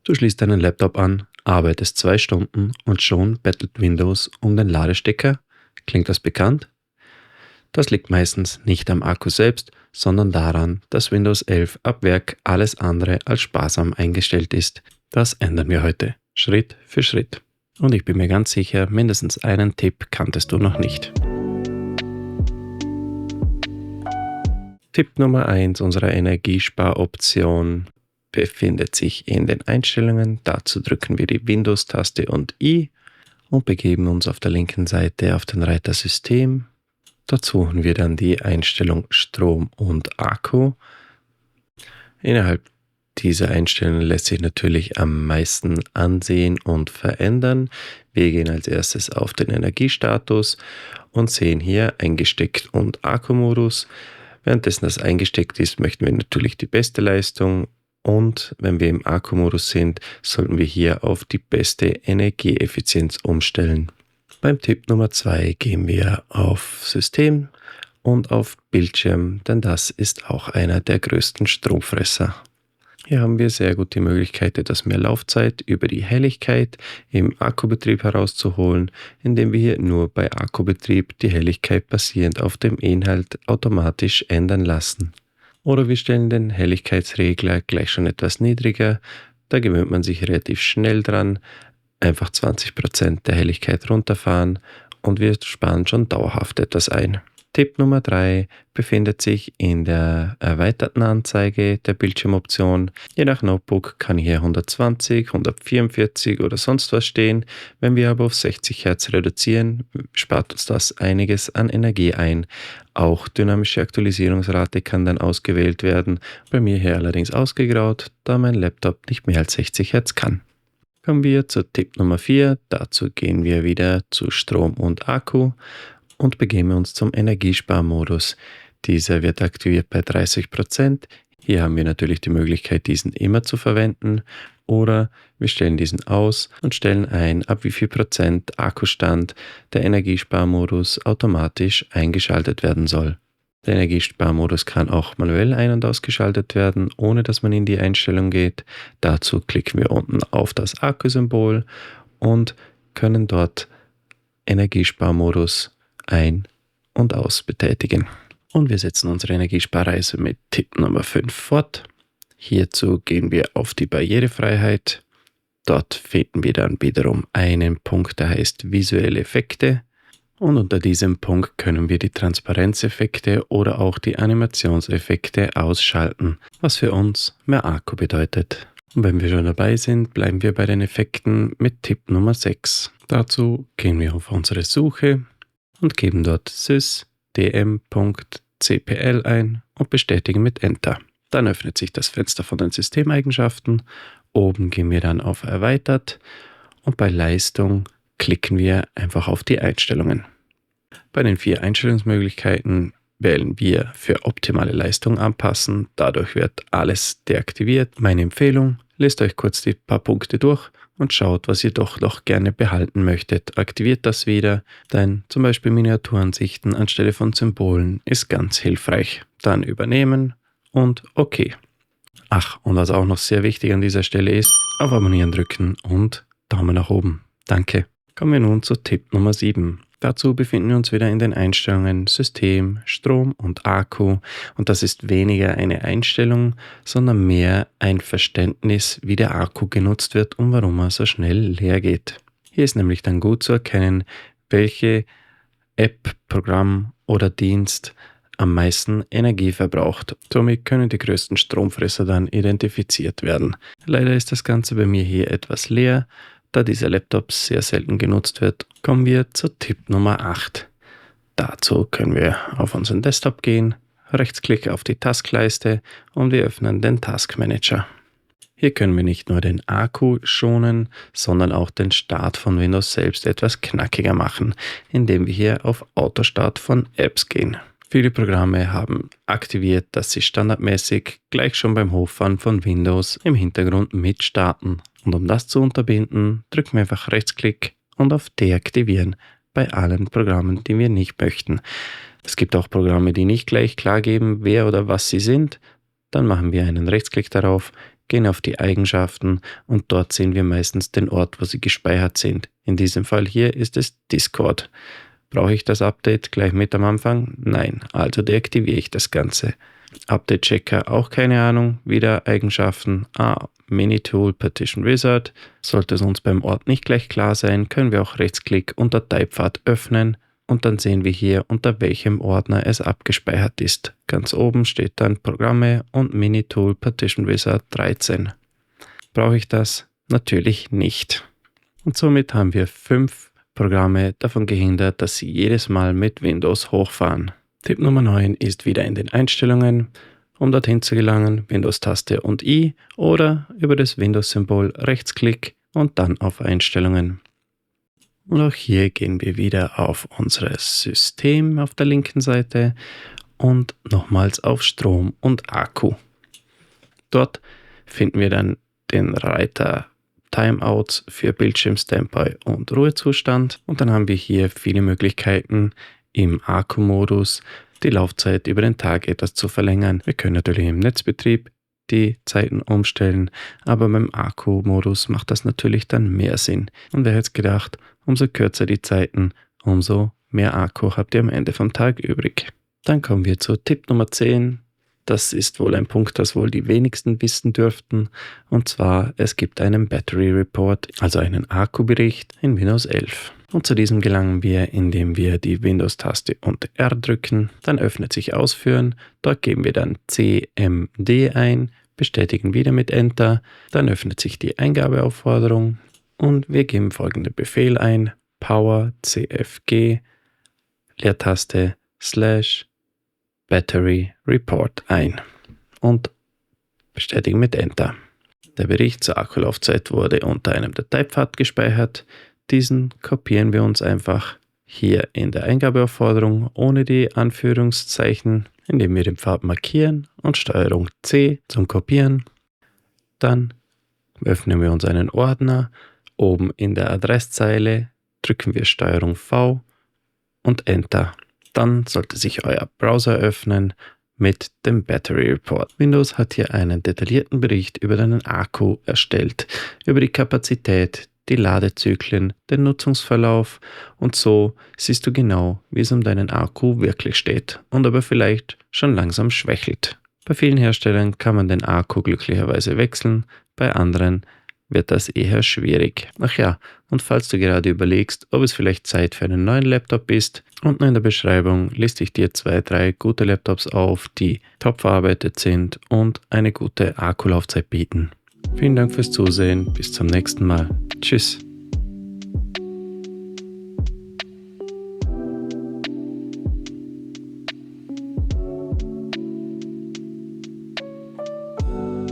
Du schließt deinen Laptop an, arbeitest 2 Stunden und schon bettelt Windows um den Ladestecker. Klingt das bekannt? Das liegt meistens nicht am Akku selbst, sondern daran, dass Windows 11 ab Werk alles andere als sparsam eingestellt ist. Das ändern wir heute, Schritt für Schritt. Und ich bin mir ganz sicher, mindestens einen Tipp kanntest du noch nicht. Tipp Nummer 1 unserer Energiesparoption befindet sich in den Einstellungen. Dazu drücken wir die Windows-Taste und I und begeben uns auf der linken Seite auf den Reiter System. Dort suchen wir dann die Einstellung Strom und Akku. Innerhalb dieser Einstellungen lässt sich natürlich am meisten ansehen und verändern. Wir gehen als erstes auf den Energiestatus und sehen hier eingesteckt und Akkumodus. Währenddessen das eingesteckt ist, möchten wir natürlich die beste Leistung. Und wenn wir im Akkumodus sind, sollten wir hier auf die beste Energieeffizienz umstellen. Beim Tipp Nummer 2 gehen wir auf System und auf Bildschirm, denn das ist auch einer der größten Stromfresser. Hier haben wir sehr gut die Möglichkeit, etwas mehr Laufzeit über die Helligkeit im Akkubetrieb herauszuholen, indem wir hier nur bei Akkubetrieb die Helligkeit basierend auf dem Inhalt automatisch ändern lassen. Oder wir stellen den Helligkeitsregler gleich schon etwas niedriger, da gewöhnt man sich relativ schnell dran. Einfach 20% der Helligkeit runterfahren und wir sparen schon dauerhaft etwas ein. Tipp Nummer 3 befindet sich in der erweiterten Anzeige der Bildschirmoption. Je nach Notebook kann hier 120, 144 oder sonst was stehen. Wenn wir aber auf 60 Hertz reduzieren, spart uns das einiges an Energie ein. Auch dynamische Aktualisierungsrate kann dann ausgewählt werden. Bei mir hier allerdings ausgegraut, da mein Laptop nicht mehr als 60 Hertz kann. Kommen wir zu Tipp Nummer 4. Dazu gehen wir wieder zu Strom und Akku und begeben uns zum Energiesparmodus. Dieser wird aktiviert bei 30%. Hier haben wir natürlich die Möglichkeit, diesen immer zu verwenden. Oder wir stellen diesen aus und stellen ein, ab wie viel Prozent Akkustand der Energiesparmodus automatisch eingeschaltet werden soll. Der Energiesparmodus kann auch manuell ein- und ausgeschaltet werden, ohne dass man in die Einstellung geht. Dazu klicken wir unten auf das Akkusymbol und können dort Energiesparmodus ein- und aus betätigen. Und wir setzen unsere Energiesparreise mit Tipp Nummer 5 fort. Hierzu gehen wir auf die Barrierefreiheit. Dort finden wir dann wiederum einen Punkt, der heißt visuelle Effekte. Und unter diesem Punkt können wir die Transparenzeffekte oder auch die Animationseffekte ausschalten, was für uns mehr Akku bedeutet. Und wenn wir schon dabei sind, bleiben wir bei den Effekten mit Tipp Nummer 6. Dazu gehen wir auf unsere Suche und geben dort sys.dm.cpl ein und bestätigen mit Enter. Dann öffnet sich das Fenster von den Systemeigenschaften. Oben gehen wir dann auf Erweitert und bei Leistung klicken wir einfach auf die Einstellungen. Bei den 4 Einstellungsmöglichkeiten wählen wir für optimale Leistung anpassen. Dadurch wird alles deaktiviert. Meine Empfehlung, lest euch kurz die paar Punkte durch und schaut, was ihr doch noch gerne behalten möchtet. Aktiviert das wieder, denn zum Beispiel Miniaturansichten anstelle von Symbolen ist ganz hilfreich. Dann übernehmen und OK. Ach, und was auch noch sehr wichtig an dieser Stelle ist, auf Abonnieren drücken und Daumen nach oben. Danke. Kommen wir nun zu Tipp Nummer 7. Dazu befinden wir uns wieder in den Einstellungen System, Strom und Akku und das ist weniger eine Einstellung, sondern mehr ein Verständnis, wie der Akku genutzt wird und warum er so schnell leer geht. Hier ist nämlich dann gut zu erkennen, welche App, Programm oder Dienst am meisten Energie verbraucht. Somit können die größten Stromfresser dann identifiziert werden. Leider ist das Ganze bei mir hier etwas leer. Da dieser Laptop sehr selten genutzt wird, kommen wir zu Tipp Nummer 8. Dazu können wir auf unseren Desktop gehen, Rechtsklick auf die Taskleiste und wir öffnen den Task Manager. Hier können wir nicht nur den Akku schonen, sondern auch den Start von Windows selbst etwas knackiger machen, indem wir hier auf Autostart von Apps gehen. Viele Programme haben aktiviert, dass sie standardmäßig gleich schon beim Hochfahren von Windows im Hintergrund mitstarten. Und um das zu unterbinden, drücken wir einfach Rechtsklick und auf Deaktivieren bei allen Programmen, die wir nicht möchten. Es gibt auch Programme, die nicht gleich klar geben, wer oder was sie sind. Dann machen wir einen Rechtsklick darauf, gehen auf die Eigenschaften und dort sehen wir meistens den Ort, wo sie gespeichert sind. In diesem Fall hier ist es Discord. Brauche ich das Update gleich mit am Anfang? Nein, also deaktiviere ich das Ganze. Update-Checker auch keine Ahnung, wieder Eigenschaften, Mini-Tool, Partition Wizard. Sollte es uns beim Ort nicht gleich klar sein, können wir auch Rechtsklick und Dateipfad öffnen und dann sehen wir hier, unter welchem Ordner es abgespeichert ist. Ganz oben steht dann Programme und Mini-Tool Partition Wizard 13. Brauche ich das? Natürlich nicht. Und somit haben wir 5 Programme davon gehindert, dass sie jedes Mal mit Windows hochfahren. Tipp Nummer 9 ist wieder in den Einstellungen. Um dorthin zu gelangen, Windows-Taste und I oder über das Windows-Symbol Rechtsklick und dann auf Einstellungen. Und auch hier gehen wir wieder auf unser System auf der linken Seite und nochmals auf Strom und Akku. Dort finden wir dann den Reiter Timeouts für Bildschirm, Standby und Ruhezustand. Und dann haben wir hier viele Möglichkeiten im Akku-Modus die Laufzeit über den Tag etwas zu verlängern. Wir können natürlich im Netzbetrieb die Zeiten umstellen, aber beim Akku-Modus macht das natürlich dann mehr Sinn. Und wer hätte gedacht, umso kürzer die Zeiten, umso mehr Akku habt ihr am Ende vom Tag übrig. Dann kommen wir zu Tipp Nummer 10. Das ist wohl ein Punkt, das wohl die wenigsten wissen dürften. Und zwar, es gibt einen Battery Report, also einen Akkubericht in Windows 11. Und zu diesem gelangen wir, indem wir die Windows-Taste und R drücken. Dann öffnet sich Ausführen. Dort geben wir dann CMD ein, bestätigen wieder mit Enter. Dann öffnet sich die Eingabeaufforderung und wir geben folgenden Befehl ein. Power CFG Leertaste / Battery Report ein und bestätigen mit Enter. Der Bericht zur Akkulaufzeit wurde unter einem Dateipfad gespeichert. Diesen kopieren wir uns einfach hier in der Eingabeaufforderung ohne die Anführungszeichen, indem wir den Pfad markieren und STRG C zum Kopieren. Dann öffnen wir uns einen Ordner. Oben in der Adresszeile drücken wir STRG V und Enter. Dann sollte sich euer Browser öffnen mit dem Battery Report. Windows hat hier einen detaillierten Bericht über deinen Akku erstellt, über die Kapazität, die Ladezyklen, den Nutzungsverlauf und so siehst du genau, wie es um deinen Akku wirklich steht und ob er vielleicht schon langsam schwächelt. Bei vielen Herstellern kann man den Akku glücklicherweise wechseln, bei anderen wird das eher schwierig. Ach ja, und falls du gerade überlegst, ob es vielleicht Zeit für einen neuen Laptop ist, unten in der Beschreibung liste ich dir 2, 3 gute Laptops auf, die top verarbeitet sind und eine gute Akkulaufzeit bieten. Vielen Dank fürs Zusehen, bis zum nächsten Mal. Tschüss.